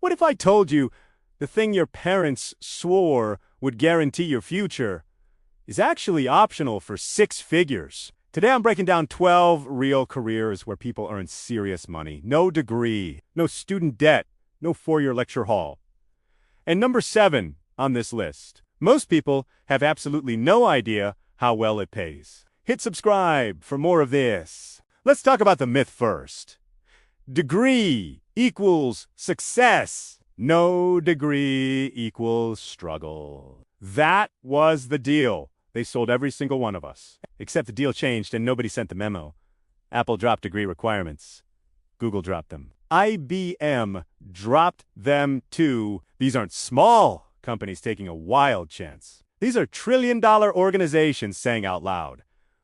What if I told you the thing your parents swore would guarantee your future is actually optional for 6 figures? Today I'm breaking down 12 real careers where people earn serious money. No degree, no student debt, no 4-year lecture hall. And number 7 on this list. Most people have absolutely no idea how well it pays. Hit subscribe for more of this. Let's talk about the myth first. Degree equals success. No degree equals struggle. That was the deal. They sold every single one of us. Except the deal changed and nobody sent the memo. Apple dropped degree requirements. Google dropped them. IBM dropped them too. These aren't small companies taking a wild chance. These are trillion-dollar organizations saying out loud,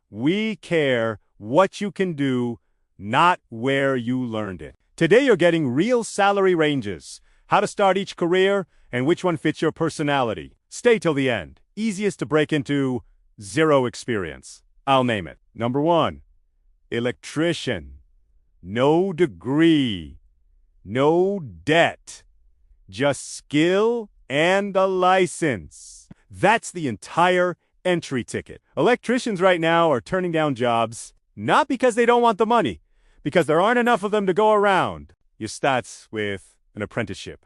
"We care what you can do, not where you learned it." Today you're getting real salary ranges, how to start each career, and which one fits your personality. Stay till the end. Easiest to break into, 0 experience. I'll name it. Number 1, electrician. No degree, no debt, just skill and a license. That's the entire entry ticket. Electricians right now are turning down jobs, not because they don't want the money, because there aren't enough of them to go around. You start with an apprenticeship.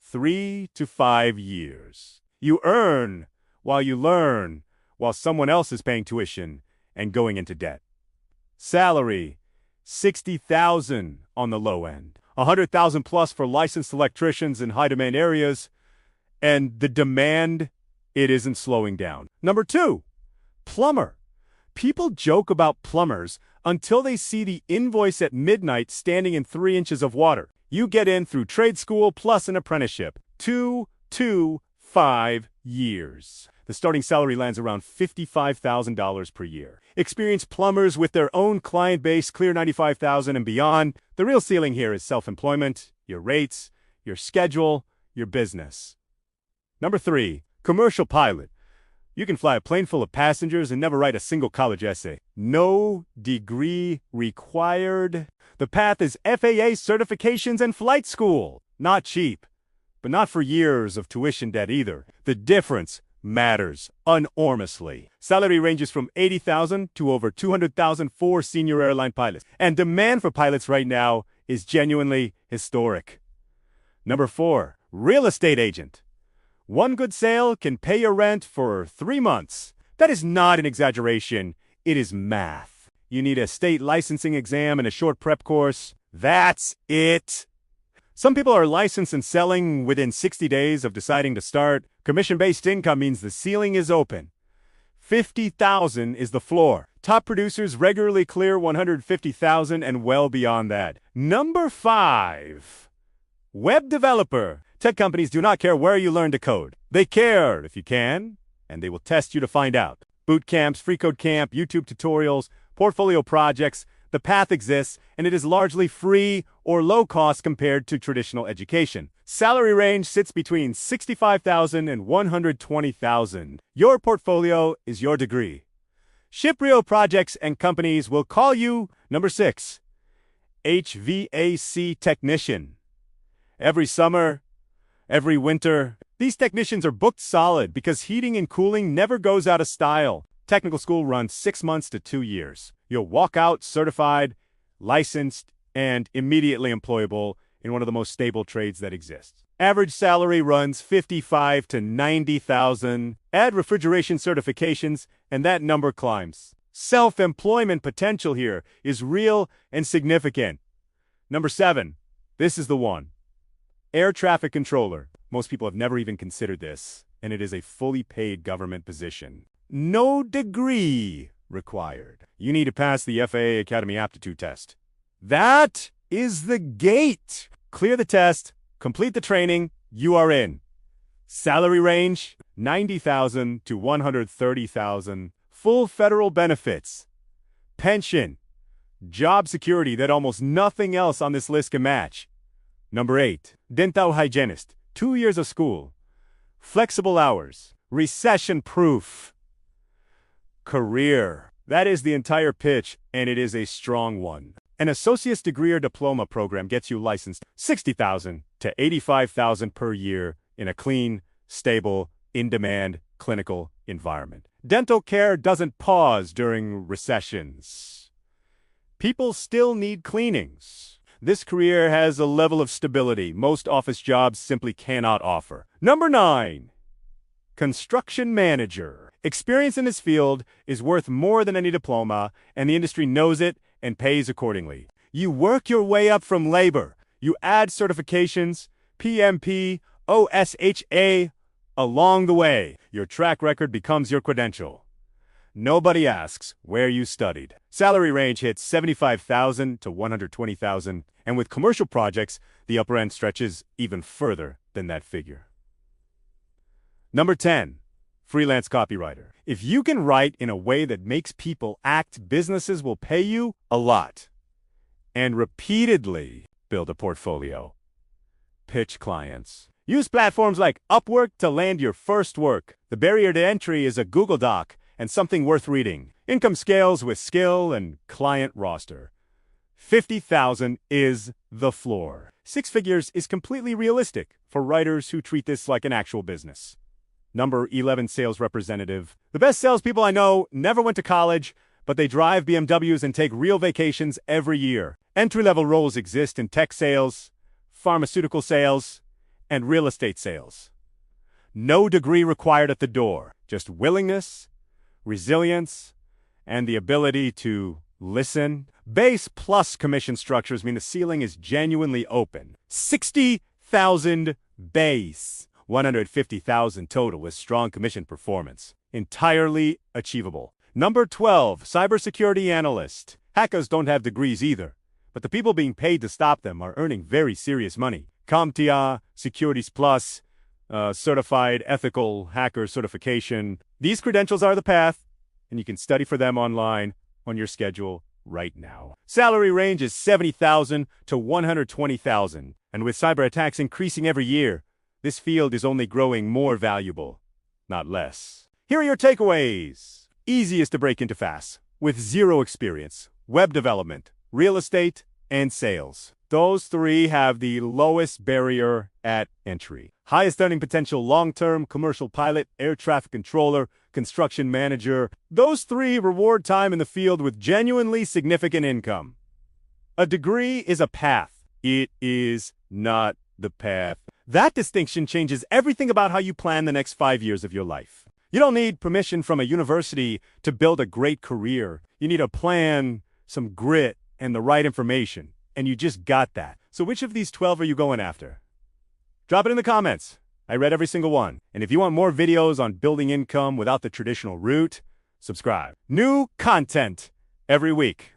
3 to 5 years. You earn while you learn, while someone else is paying tuition and going into debt. Salary, $60,000 on the low end. $100,000 plus for licensed electricians in high-demand areas, and the demand, it isn't slowing down. Number 2, plumber. People joke about plumbers until they see the invoice at midnight standing in 3 inches of water. You get in through trade school plus an apprenticeship. 2 to 5 years. The starting salary lands around $55,000 per year. Experienced plumbers with their own client base clear $95,000 and beyond. The real ceiling here is self-employment, your rates, your schedule, your business. Number 3, commercial pilot. You can fly a plane full of passengers and never write a single college essay. No degree required. The path is FAA certifications and flight school. Not cheap, but not for years of tuition debt either. The difference matters enormously. Salary ranges from $80,000 to over $200,000 for senior airline pilots. And demand for pilots right now is genuinely historic. Number 4, real estate agent. One good sale can pay your rent for 3 months. That is not an exaggeration. It is math. You need a state licensing exam and a short prep course. That's it. Some people are licensed and selling within 60 days of deciding to start. Commission-based income means the ceiling is open. $50,000 is the floor. Top producers regularly clear $150,000 and well beyond that. Number 5, web developer. Tech companies do not care where you learn to code. They care if you can, and they will test you to find out. Boot camps, free code camp, YouTube tutorials, portfolio projects. The path exists, and it is largely free or low cost compared to traditional education. Salary range sits between $65,000 and $120,000. Your portfolio is your degree. Ship real projects and companies will call you. Number 6, HVAC Technician. Every summer, every winter, these technicians are booked solid because heating and cooling never goes out of style. Technical school runs 6 months to 2 years. You'll walk out certified, licensed, and immediately employable in one of the most stable trades that exists. Average salary runs $55,000 to $90,000. Add refrigeration certifications, and that number climbs. Self-employment potential here is real and significant. Number 7, this is the one. Air traffic controller. Most people have never even considered this, and it is a fully paid government position. No degree required. You need to pass the FAA Academy aptitude test. That is the gate. Clear the test, complete the training, you are in. Salary range, $90,000 to $130,000. Full federal benefits. Pension. Job security that almost nothing else on this list can match. Number 8, dental hygienist. 2 years of school. Flexible hours. Recession-proof. Career. That is the entire pitch, and it is a strong one. An associate's degree or diploma program gets you licensed. $60,000. to $85,000 per year in a clean, stable, in-demand clinical environment. Dental care doesn't pause during recessions. People still need cleanings. This career has a level of stability most office jobs simply cannot offer. Number 9. Construction manager. Experience in this field is worth more than any diploma, and the industry knows it and pays accordingly. You work your way up from labor. You add certifications, PMP, OSHA, along the way. Your track record becomes your credential. Nobody asks where you studied. Salary range hits $75,000 to $120,000, and with commercial projects, the upper end stretches even further than that figure. Number 10. Freelance copywriter. If you can write in a way that makes people act, businesses will pay you a lot. And repeatedly build a portfolio. Pitch clients. Use platforms like Upwork to land your first work. The barrier to entry is a Google Doc and something worth reading. Income scales with skill and client roster. $50,000 is the floor. 6 figures is completely realistic for writers who treat this like an actual business. Number 11. Sales representative. The best salespeople I know never went to college, but they drive BMWs and take real vacations every year. Entry-level roles exist in tech sales, pharmaceutical sales, and real estate sales. No degree required at the door, just willingness, resilience, and the ability to listen. Base plus commission structures mean the ceiling is genuinely open. $60,000 base, $150,000 total with strong commission performance. Entirely achievable. Number 12. Cybersecurity analyst. Hackers don't have degrees either, but the people being paid to stop them are earning very serious money. CompTIA, Securities Plus, Certified Ethical Hacker Certification. These credentials are the path, and you can study for them online on your schedule right now. Salary range is $70,000 to $120,000, and with cyber attacks increasing every year, this field is only growing more valuable, not less. Here are your takeaways. Easiest to break into fast, with zero experience, web development, real estate, and sales. Those 3 have the lowest barrier at entry. Highest earning potential long-term, commercial pilot, air traffic controller, construction manager. Those 3 reward time in the field with genuinely significant income. A degree is a path. It is not the path. That distinction changes everything about how you plan the next 5 years of your life. You don't need permission from a university to build a great career. You need a plan, some grit, and the right information. And you just got that. So which of these 12 are you going after? Drop it in the comments. I read every single one. And if you want more videos on building income without the traditional route, subscribe. New content every week.